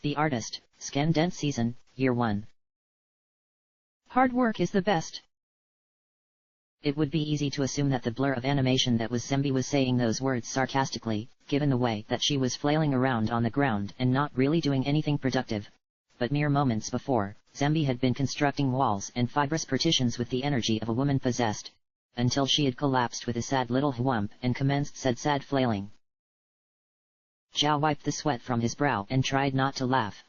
The Artist, Scandent Season, Year 1. Hard work is the best. It would be easy to assume that the blur of animation that was Zemby was saying those words sarcastically, given the way that she was flailing around on the ground and not really doing anything productive. But mere moments before, Zemby had been constructing walls and fibrous partitions with the energy of a woman possessed, until she had collapsed with a sad little whump and commenced said sad flailing. Zhao wiped the sweat from his brow and tried not to laugh.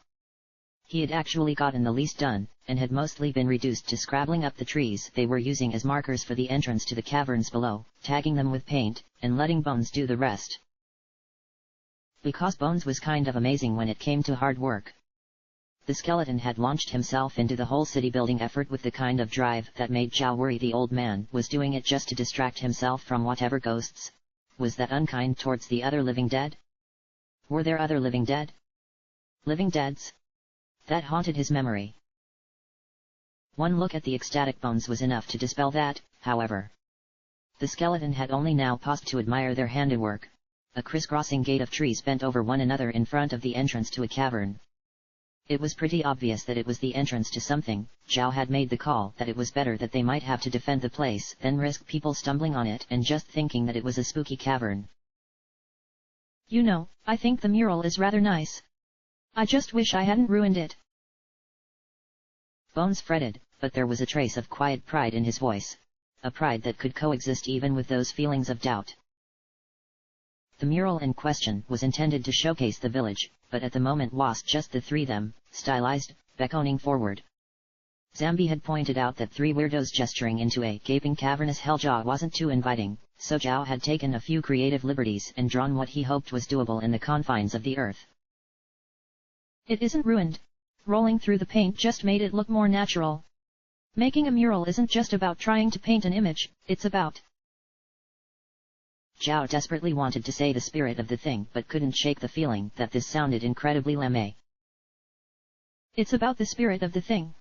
He had actually gotten the least done, and had mostly been reduced to scrabbling up the trees they were using as markers for the entrance to the caverns below, tagging them with paint, and letting Bones do the rest. Because Bones was kind of amazing when it came to hard work. The skeleton had launched himself into the whole city-building effort with the kind of drive that made Zhao worry the old man was doing it just to distract himself from whatever ghosts. Was that unkind towards the other living dead? Were there other living dead? Living deads? That haunted his memory. One look at the ecstatic Bones was enough to dispel that, however. The skeleton had only now paused to admire their handiwork. A crisscrossing gate of trees bent over one another in front of the entrance to a cavern. It was pretty obvious that it was the entrance to something. Zhao had made the call that it was better that they might have to defend the place than risk people stumbling on it and just thinking that it was a spooky cavern. You know, I think the mural is rather nice. I just wish I hadn't ruined it. Bones fretted, but there was a trace of quiet pride in his voice. A pride that could coexist even with those feelings of doubt. The mural in question was intended to showcase the village, but at the moment was just the three them, stylized, beckoning forward. Zemby had pointed out that three weirdos gesturing into a gaping cavernous helljaw wasn't too inviting, so Zhao had taken a few creative liberties and drawn what he hoped was doable in the confines of the earth. It isn't ruined. Rolling through the paint just made it look more natural. Making a mural isn't just about trying to paint an image, it's about... Zhao desperately wanted to say the spirit of the thing but couldn't shake the feeling that this sounded incredibly lame. It's about the spirit of the thing.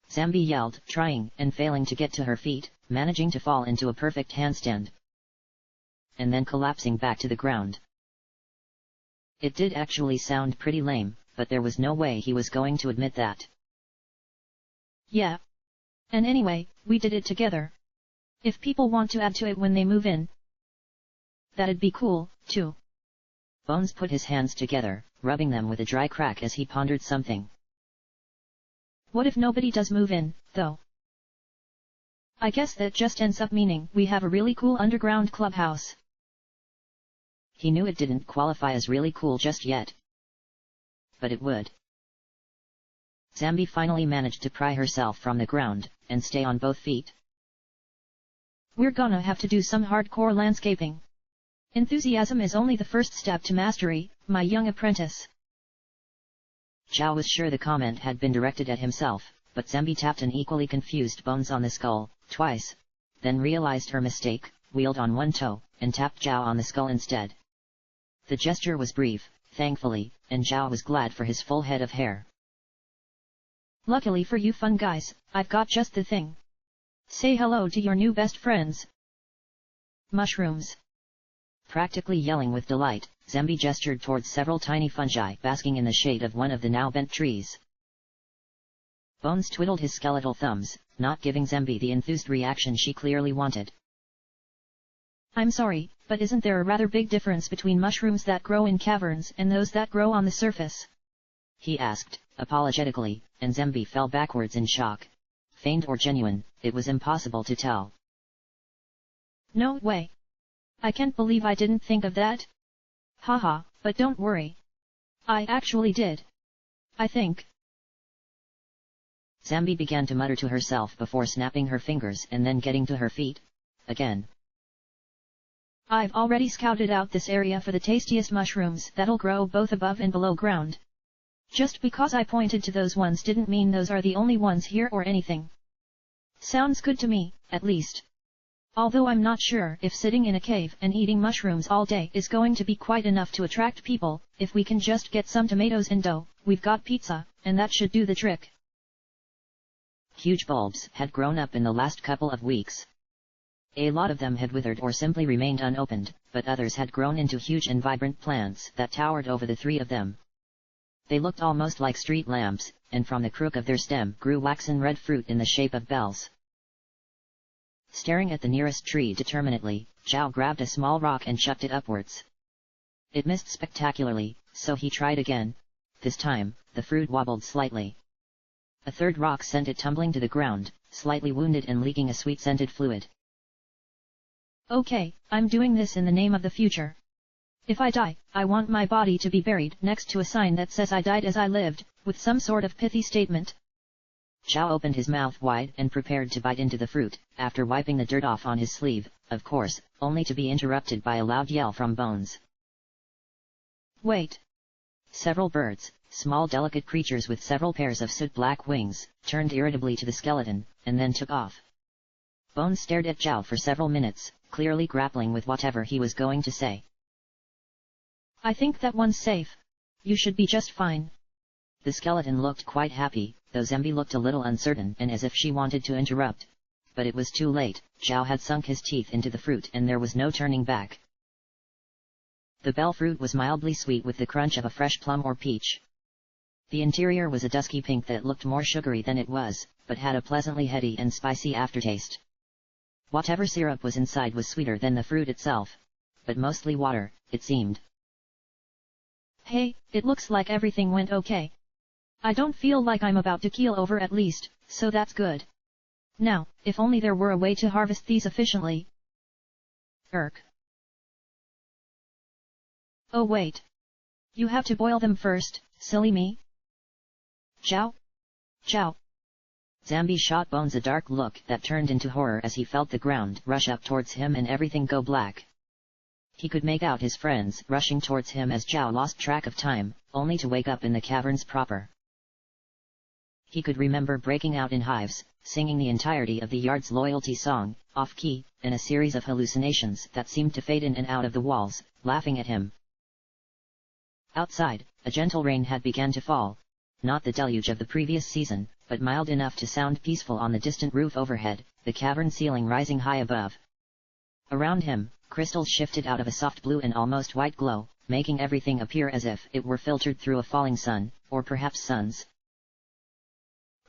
Zemby yelled, trying and failing to get to her feet, managing to fall into a perfect handstand. And then collapsing back to the ground. It did actually sound pretty lame, but there was no way he was going to admit that. Yeah. And anyway, we did it together. If people want to add to it when they move in, that'd be cool, too. Bones put his hands together, rubbing them with a dry crack as he pondered something. What if nobody does move in, though? I guess that just ends up meaning we have a really cool underground clubhouse. He knew it didn't qualify as really cool just yet. But it would. Zemby finally managed to pry herself from the ground, and stay on both feet. We're gonna have to do some hardcore landscaping. Enthusiasm is only the first step to mastery, my young apprentice. Zhao was sure the comment had been directed at himself, but Zemby tapped an equally confused Bones on the skull, twice, then realized her mistake, wheeled on one toe, and tapped Zhao on the skull instead. The gesture was brief, thankfully, and Zhao was glad for his full head of hair. Luckily for you fun guys, I've got just the thing. Say hello to your new best friends. Mushrooms. Practically yelling with delight, Zemby gestured towards several tiny fungi basking in the shade of one of the now bent trees. Bones twiddled his skeletal thumbs, not giving Zemby the enthused reaction she clearly wanted. I'm sorry, but isn't there a rather big difference between mushrooms that grow in caverns and those that grow on the surface? He asked, apologetically, and Zemby fell backwards in shock. Feigned or genuine, it was impossible to tell. No way. I can't believe I didn't think of that. Haha, but don't worry. I actually did. I think. Zemby began to mutter to herself before snapping her fingers and then getting to her feet. Again. I've already scouted out this area for the tastiest mushrooms that'll grow both above and below ground. Just because I pointed to those ones didn't mean those are the only ones here or anything. Sounds good to me, at least. Although I'm not sure if sitting in a cave and eating mushrooms all day is going to be quite enough to attract people. If we can just get some tomatoes and dough, we've got pizza, and that should do the trick. Huge bulbs had grown up in the last couple of weeks. A lot of them had withered or simply remained unopened, but others had grown into huge and vibrant plants that towered over the three of them. They looked almost like street lamps, and from the crook of their stem grew waxen red fruit in the shape of bells. Staring at the nearest tree determinedly, Zhao grabbed a small rock and chucked it upwards. It missed spectacularly, so he tried again. This time, the fruit wobbled slightly. A third rock sent it tumbling to the ground, slightly wounded and leaking a sweet-scented fluid. Okay, I'm doing this in the name of the future. If I die, I want my body to be buried next to a sign that says I died as I lived, with some sort of pithy statement. Zhao opened his mouth wide and prepared to bite into the fruit, after wiping the dirt off on his sleeve, of course, only to be interrupted by a loud yell from Bones. Wait! Several birds, small delicate creatures with several pairs of soot-black wings, turned irritably to the skeleton, and then took off. Bones stared at Zhao for several minutes, clearly grappling with whatever he was going to say. I think that one's safe. You should be just fine. The skeleton looked quite happy, though Zambi looked a little uncertain and as if she wanted to interrupt. But it was too late. Zhao had sunk his teeth into the fruit and there was no turning back. The bell fruit was mildly sweet with the crunch of a fresh plum or peach. The interior was a dusky pink that looked more sugary than it was, but had a pleasantly heady and spicy aftertaste. Whatever syrup was inside was sweeter than the fruit itself. But mostly water, it seemed. Hey, it looks like everything went okay. I don't feel like I'm about to keel over at least, so that's good. Now, if only there were a way to harvest these efficiently. Oh wait. You have to boil them first, silly me. Zhao? Zhao. Zambi shot Bones a dark look that turned into horror as he felt the ground rush up towards him and everything go black. He could make out his friends rushing towards him as Zhao lost track of time, only to wake up in the caverns proper. He could remember breaking out in hives, singing the entirety of the yard's loyalty song, off-key, and a series of hallucinations that seemed to fade in and out of the walls, laughing at him. Outside, a gentle rain had begun to fall. Not the deluge of the previous season, but mild enough to sound peaceful on the distant roof overhead, the cavern ceiling rising high above. Around him, crystals shifted out of a soft blue and almost white glow, making everything appear as if it were filtered through a falling sun, or perhaps suns.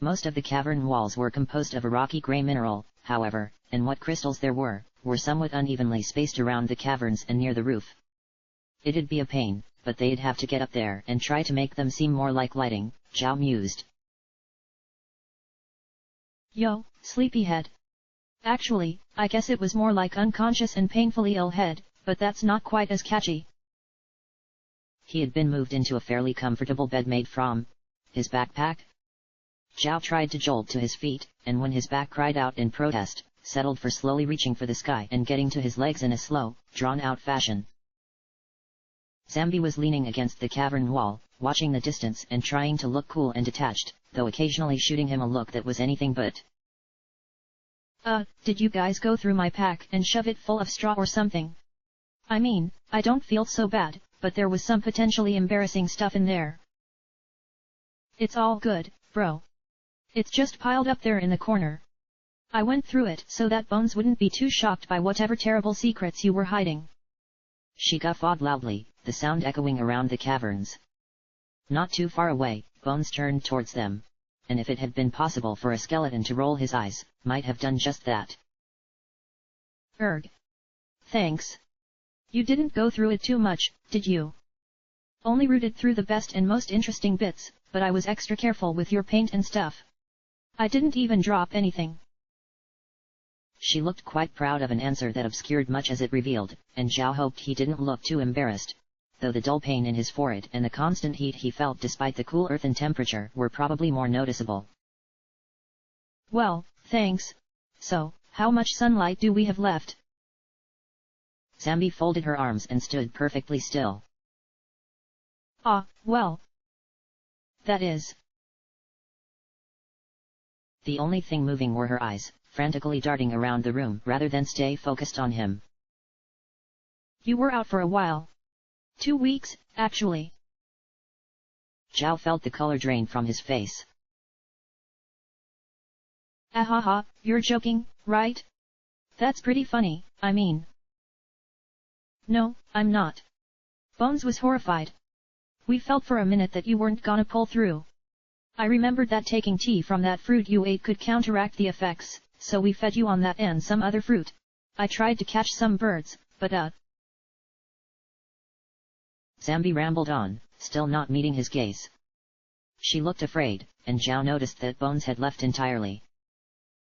Most of the cavern walls were composed of a rocky gray mineral, however, and what crystals there were somewhat unevenly spaced around the caverns and near the roof. It'd be a pain, but they'd have to get up there and try to make them seem more like lighting, Zhao mused. Yo, sleepyhead. Actually, I guess it was more like unconscious and painfully ill head, but that's not quite as catchy. He had been moved into a fairly comfortable bed made from his backpack. Zhao tried to jolt to his feet, and when his back cried out in protest, settled for slowly reaching for the sky and getting to his legs in a slow, drawn-out fashion. Zambi was leaning against the cavern wall, watching the distance and trying to look cool and detached, though occasionally shooting him a look that was anything but. Did you guys go through my pack and shove it full of straw or something? I mean, I don't feel so bad, but there was some potentially embarrassing stuff in there. It's all good, bro. It's just piled up there in the corner. I went through it so that Bones wouldn't be too shocked by whatever terrible secrets you were hiding. She guffawed loudly, the sound echoing around the caverns. Not too far away, Bones turned towards them. And if it had been possible for a skeleton to roll his eyes, might have done just that. Thanks. You didn't go through it too much, did you? Only rooted through the best and most interesting bits, but I was extra careful with your paint and stuff. I didn't even drop anything. She looked quite proud of an answer that obscured much as it revealed, and Zhao hoped he didn't look too embarrassed. Though the dull pain in his forehead and the constant heat he felt despite the cool earthen temperature were probably more noticeable. Well, thanks. So, how much sunlight do we have left? Zambi folded her arms and stood perfectly still. Well. That is. The only thing moving were her eyes, frantically darting around the room rather than stay focused on him. You were out for a while. 2 weeks, actually. Zhao felt the color drain from his face. Ahaha, you're joking, right? That's pretty funny, I mean. No, I'm not. Bones was horrified. We felt for a minute that you weren't gonna pull through. I remembered that taking tea from that fruit you ate could counteract the effects, so we fed you on that and some other fruit. I tried to catch some birds, but Zambi rambled on, still not meeting his gaze. She looked afraid, and Zhao noticed that Bones had left entirely.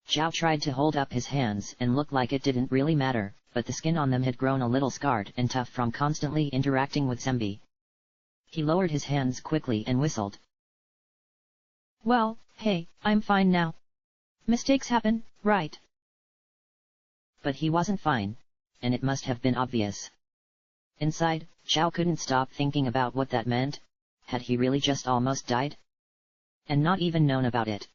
Zhao tried to hold up his hands and look like it didn't really matter, but the skin on them had grown a little scarred and tough from constantly interacting with Zambi. He lowered his hands quickly and whistled. Well, hey, I'm fine now. Mistakes happen, right? But he wasn't fine, and it must have been obvious. Inside, Zhao couldn't stop thinking about what that meant. Had he really just almost died? And not even known about it.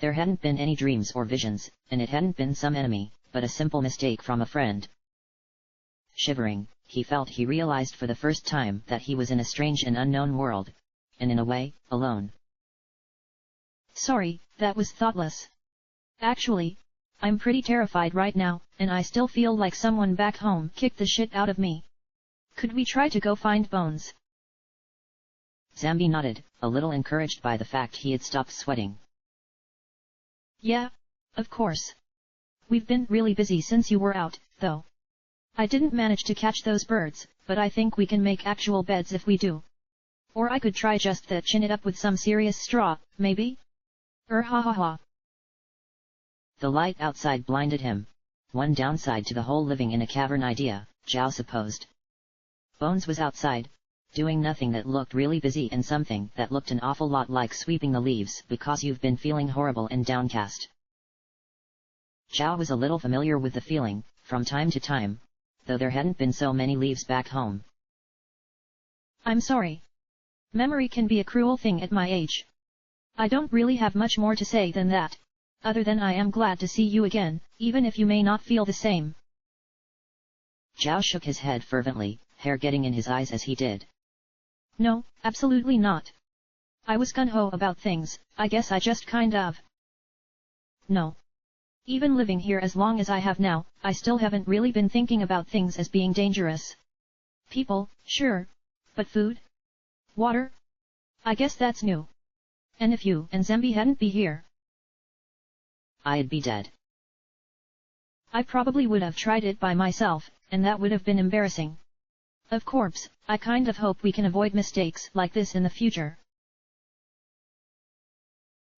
There hadn't been any dreams or visions, and it hadn't been some enemy, but a simple mistake from a friend. Shivering, he felt he realized for the first time that he was in a strange and unknown world, and in a way, alone. Sorry, that was thoughtless. Actually, I'm pretty terrified right now, and I still feel like someone back home kicked the shit out of me. Could we try to go find Bones? Zambi nodded, a little encouraged by the fact he had stopped sweating. Yeah, of course. We've been really busy since you were out, though. I didn't manage to catch those birds, but I think we can make actual beds if we do. Or I could try just that, chin it up with some serious straw, maybe? Ha ha ha. The light outside blinded him. One downside to the whole living in a cavern idea, Zhao supposed. Bones was outside, doing nothing that looked really busy and something that looked an awful lot like sweeping the leaves because you've been feeling horrible and downcast. Zhao was a little familiar with the feeling, from time to time, though there hadn't been so many leaves back home. I'm sorry. Memory can be a cruel thing at my age. I don't really have much more to say than that, other than I am glad to see you again, even if you may not feel the same. Zhao shook his head fervently, hair getting in his eyes as he did. No, absolutely not. I was gung-ho about things, I guess I just kind of. No. Even living here as long as I have now, I still haven't really been thinking about things as being dangerous. People, sure. But food? Water? I guess that's new. And if you and Zambi hadn't be here, I'd be dead. I probably would have tried it by myself, and that would have been embarrassing. Of course, I kind of hope we can avoid mistakes like this in the future.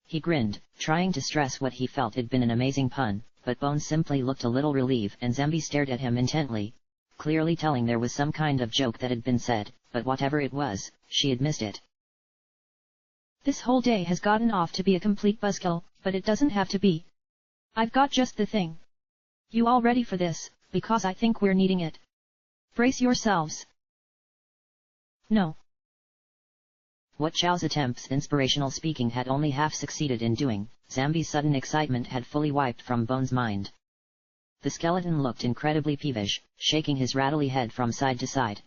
He grinned, trying to stress what he felt had been an amazing pun, but Bones simply looked a little relieved and Zambi stared at him intently, clearly telling there was some kind of joke that had been said, but whatever it was, she had missed it. This whole day has gotten off to be a complete buzzkill, but it doesn't have to be. I've got just the thing. You all ready for this, because I think we're needing it. Brace yourselves. No. What Zhao's attempts inspirational speaking had only half succeeded in doing, Zambi's sudden excitement had fully wiped from Bones' mind. The skeleton looked incredibly peevish, shaking his rattly head from side to side.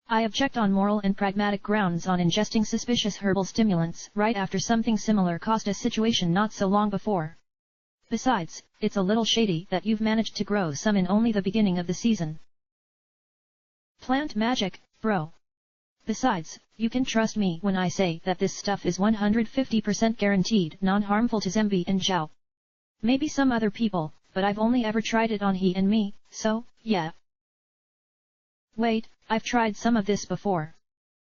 I object on moral and pragmatic grounds on ingesting suspicious herbal stimulants right after something similar caused a situation not so long before. Besides, it's a little shady that you've managed to grow some in only the beginning of the season. Plant magic, bro. Besides, you can trust me when I say that this stuff is 150% guaranteed non-harmful to Zambi and Zhao. Maybe some other people, but I've only ever tried it on he and me, so, yeah. Wait, I've tried some of this before.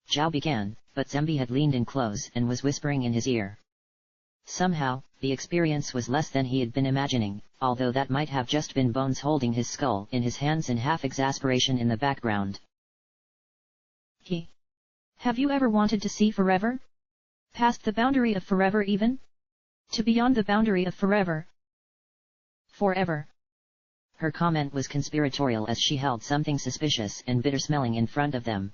Zhao began, but Zambi had leaned in close and was whispering in his ear. Somehow, the experience was less than he had been imagining, although that might have just been Bones holding his skull in his hands in half exasperation in the background. Have you ever wanted to see forever? Past the boundary of forever even? To beyond the boundary of forever? Forever. Her comment was conspiratorial as she held something suspicious and bitter-smelling in front of them.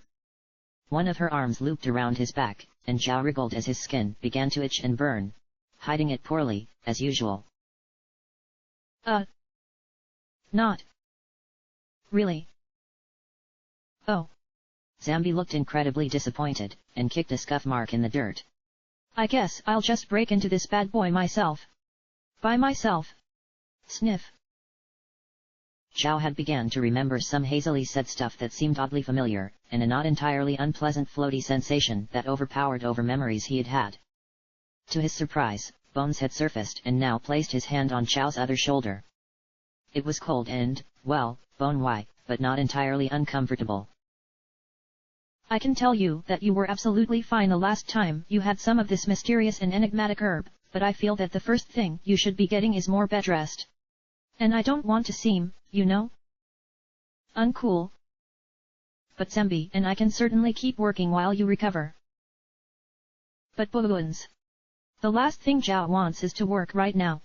One of her arms looped around his back, and Zhao wriggled as his skin began to itch and burn, hiding it poorly, as usual. Not. Really. Oh. Zambi looked incredibly disappointed, and kicked a scuff mark in the dirt. I guess I'll just break into this bad boy myself. By myself. Sniff. Zhao had began to remember some hazily said stuff that seemed oddly familiar, and a not entirely unpleasant floaty sensation that overpowered over memories he had had. To his surprise, Bones had surfaced and now placed his hand on Chow's other shoulder. It was cold and, well, bone-white, but not entirely uncomfortable. I can tell you that you were absolutely fine the last time you had some of this mysterious and enigmatic herb, but I feel that the first thing you should be getting is more bed rest. And I don't want to seem, you know, uncool. But Zambi and I can certainly keep working while you recover. But Boons, the last thing Zhao wants is to work right now.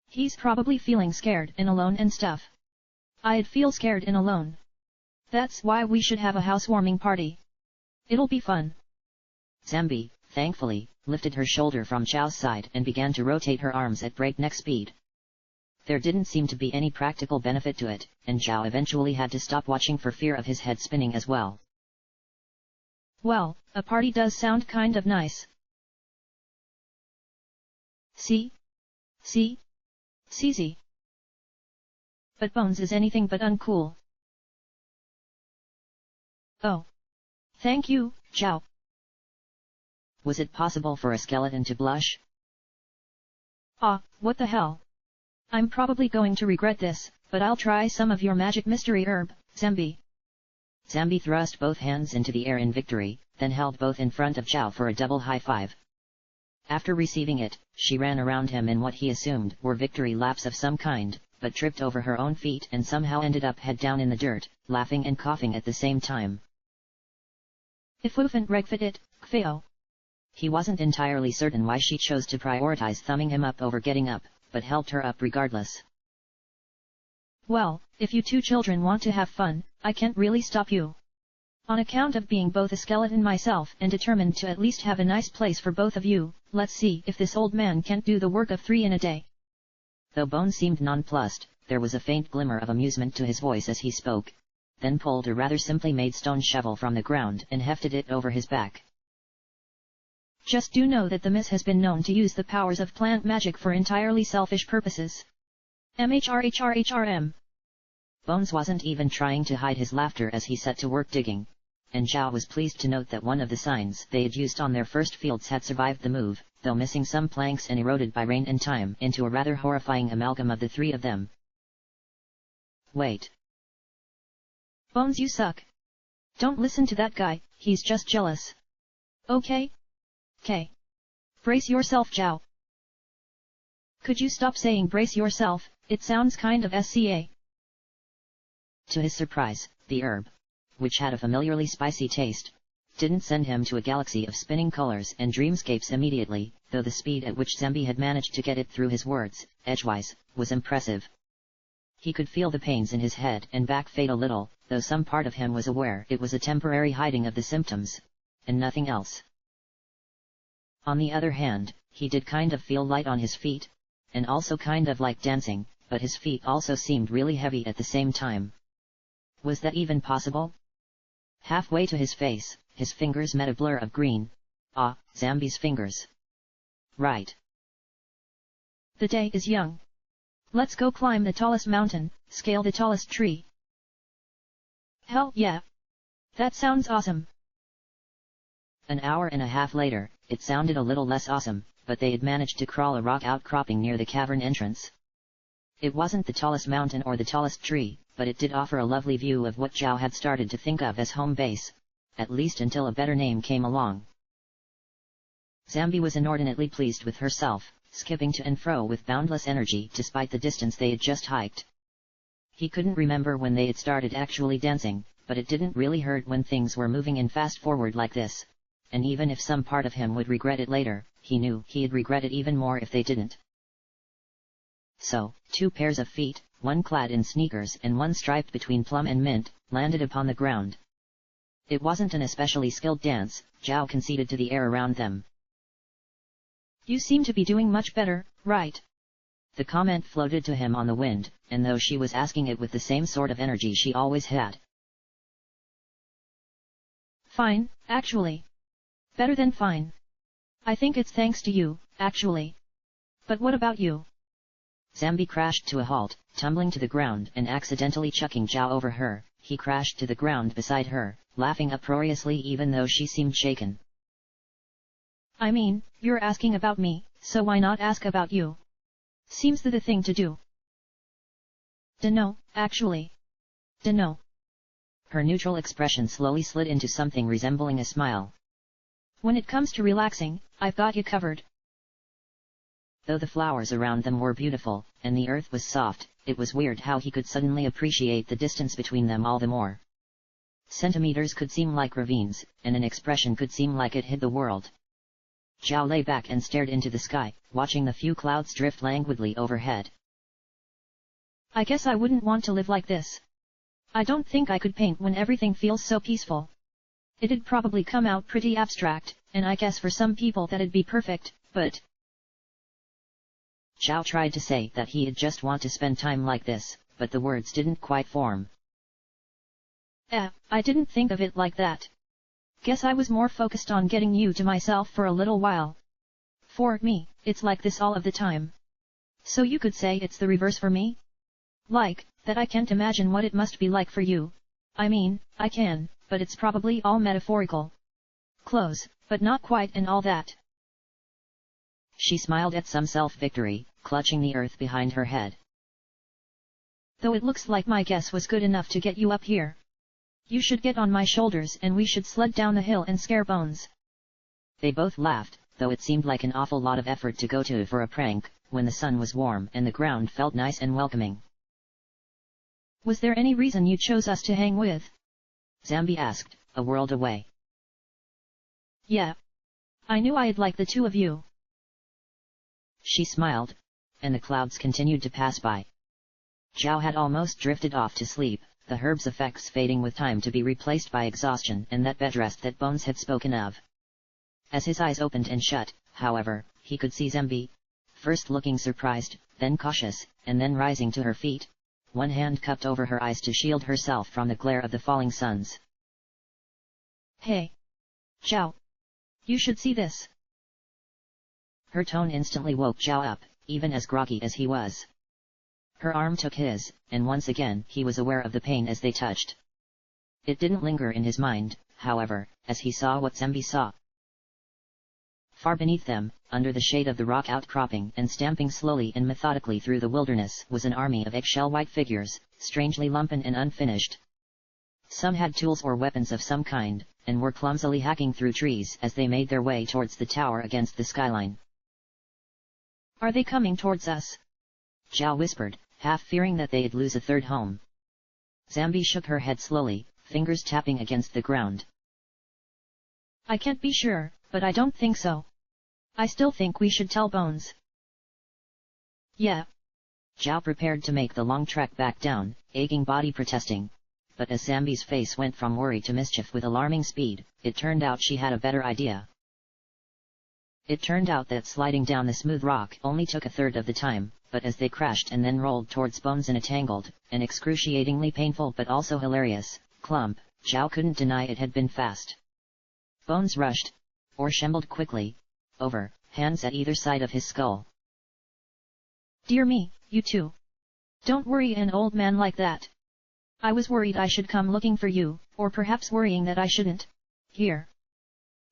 He's probably feeling scared and alone and stuff. I'd feel scared and alone. That's why we should have a housewarming party. It'll be fun. Zambi, thankfully, lifted her shoulder from Chow's side and began to rotate her arms at breakneck speed. There didn't seem to be any practical benefit to it, and Zhao eventually had to stop watching for fear of his head spinning as well. Well, a party does sound kind of nice. See? CZ. But Bones is anything but uncool. Oh. Thank you, Zhao. Was it possible for a skeleton to blush? Ah, what the hell? I'm probably going to regret this, but I'll try some of your magic mystery herb, Zambi. Zambi thrust both hands into the air in victory, then held both in front of Zhao for a double high five. After receiving it, she ran around him in what he assumed were victory laps of some kind, but tripped over her own feet and somehow ended up head down in the dirt, laughing and coughing at the same time. If Woofant regfit it, Kfeo. He wasn't entirely certain why she chose to prioritize thumbing him up over getting up, but helped her up regardless. Well, if you two children want to have fun, I can't really stop you. On account of being both a skeleton myself and determined to at least have a nice place for both of you, let's see if this old man can't do the work of 3 in a day. Though Bones seemed nonplussed, there was a faint glimmer of amusement to his voice as he spoke, then pulled a rather simply made stone shovel from the ground and hefted it over his back. Just do know that the Miss has been known to use the powers of plant magic for entirely selfish purposes. MHRHRHRM. Bones wasn't even trying to hide his laughter as he set to work digging, and Zhao was pleased to note that one of the signs they had used on their first fields had survived the move, though missing some planks and eroded by rain and time into a rather horrifying amalgam of the 3 of them. Wait. Bones, you suck. Don't listen to that guy, he's just jealous. Okay? K. Brace yourself, Zhao. Could you stop saying brace yourself, it sounds kind of SCA. To his surprise, the herb, which had a familiarly spicy taste, didn't send him to a galaxy of spinning colors and dreamscapes immediately, though the speed at which Zambi had managed to get it through his words, edgewise, was impressive. He could feel the pains in his head and back fade a little, though some part of him was aware it was a temporary hiding of the symptoms, and nothing else. On the other hand, he did kind of feel light on his feet, and also kind of like dancing, but his feet also seemed really heavy at the same time. Was that even possible? Halfway to his face, his fingers met a blur of green. Ah, Zambi's fingers. Right. The day is young. Let's go climb the tallest mountain, scale the tallest tree. Hell yeah! That sounds awesome. An hour and a half later, it sounded a little less awesome, but they had managed to crawl a rock outcropping near the cavern entrance. It wasn't the tallest mountain or the tallest tree, but it did offer a lovely view of what Zhao had started to think of as home base, at least until a better name came along. Zambi was inordinately pleased with herself, skipping to and fro with boundless energy despite the distance they had just hiked. He couldn't remember when they had started actually dancing, but it didn't really hurt when things were moving in fast forward like this, and even if some part of him would regret it later, he knew he'd regret it even more if they didn't. So, 2 pairs of feet, one clad in sneakers and one striped between plum and mint, landed upon the ground. It wasn't an especially skilled dance, Zhao conceded to the air around them. You seem to be doing much better, right? The comment floated to him on the wind, and though she was asking it with the same sort of energy she always had. Fine, actually. Better than fine. I think it's thanks to you, actually. But what about you? Zambi crashed to a halt, tumbling to the ground and accidentally chucking Zhao over her, he crashed to the ground beside her, laughing uproariously even though she seemed shaken. I mean, you're asking about me, so why not ask about you? Seems the thing to do. Dunno, actually. Dunno. Her neutral expression slowly slid into something resembling a smile. When it comes to relaxing, I've got you covered. Though the flowers around them were beautiful, and the earth was soft, it was weird how he could suddenly appreciate the distance between them all the more. Centimeters could seem like ravines, and an expression could seem like it hid the world. Zhao lay back and stared into the sky, watching the few clouds drift languidly overhead. I guess I wouldn't want to live like this. I don't think I could paint when everything feels so peaceful. It'd probably come out pretty abstract, and I guess for some people that'd be perfect, but... Zhao tried to say that he'd just want to spend time like this, but the words didn't quite form. I didn't think of it like that. Guess I was more focused on getting you to myself for a little while. For me, it's like this all of the time. So you could say it's the reverse for me? Like, that I can't imagine what it must be like for you. I mean, I can, but it's probably all metaphorical. Close, but not quite and all that. She smiled at some self-victory, clutching the earth behind her head. Though it looks like my guess was good enough to get you up here. You should get on my shoulders and we should sled down the hill and scare Bones. They both laughed, though it seemed like an awful lot of effort to go to for a prank, when the sun was warm and the ground felt nice and welcoming. Was there any reason you chose us to hang with? Zambi asked, a world away. Yeah. I knew I'd like the two of you. She smiled, and the clouds continued to pass by. Zhao had almost drifted off to sleep, the herb's effects fading with time to be replaced by exhaustion and that bedrest that Bones had spoken of. As his eyes opened and shut, however, he could see Zambi, first looking surprised, then cautious, and then rising to her feet, one hand cupped over her eyes to shield herself from the glare of the falling suns. Hey! Zhao! You should see this! Her tone instantly woke Zhao up, even as groggy as he was. Her arm took his, and once again he was aware of the pain as they touched. It didn't linger in his mind, however, as he saw what Zambi saw. Far beneath them, under the shade of the rock outcropping and stamping slowly and methodically through the wilderness was an army of eggshell white figures, strangely lumpen and unfinished. Some had tools or weapons of some kind, and were clumsily hacking through trees as they made their way towards the tower against the skyline. Are they coming towards us? Zhao whispered, half fearing that they'd lose a third home. Zambi shook her head slowly, fingers tapping against the ground. I can't be sure, but I don't think so. I still think we should tell Bones. Yeah. Zhao prepared to make the long trek back down, aching body protesting. But as Zambi's face went from worry to mischief with alarming speed, it turned out she had a better idea. It turned out that sliding down the smooth rock only took a third of the time, but as they crashed and then rolled towards Bones in a tangled, and excruciatingly painful but also hilarious, clump, Zhao couldn't deny it had been fast. Bones rushed, or shambled quickly, over, hands at either side of his skull. Dear me, you two. Don't worry an old man like that. I was worried I should come looking for you, or perhaps worrying that I shouldn't. Here.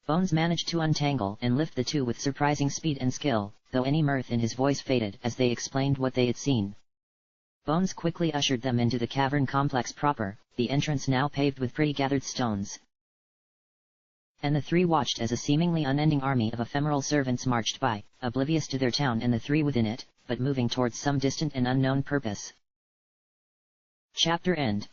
Bones managed to untangle and lift the two with surprising speed and skill, though any mirth in his voice faded as they explained what they had seen. Bones quickly ushered them into the cavern complex proper, the entrance now paved with pretty gathered stones. And the three watched as a seemingly unending army of ephemeral servants marched by, oblivious to their town and the three within it, but moving towards some distant and unknown purpose. Chapter End.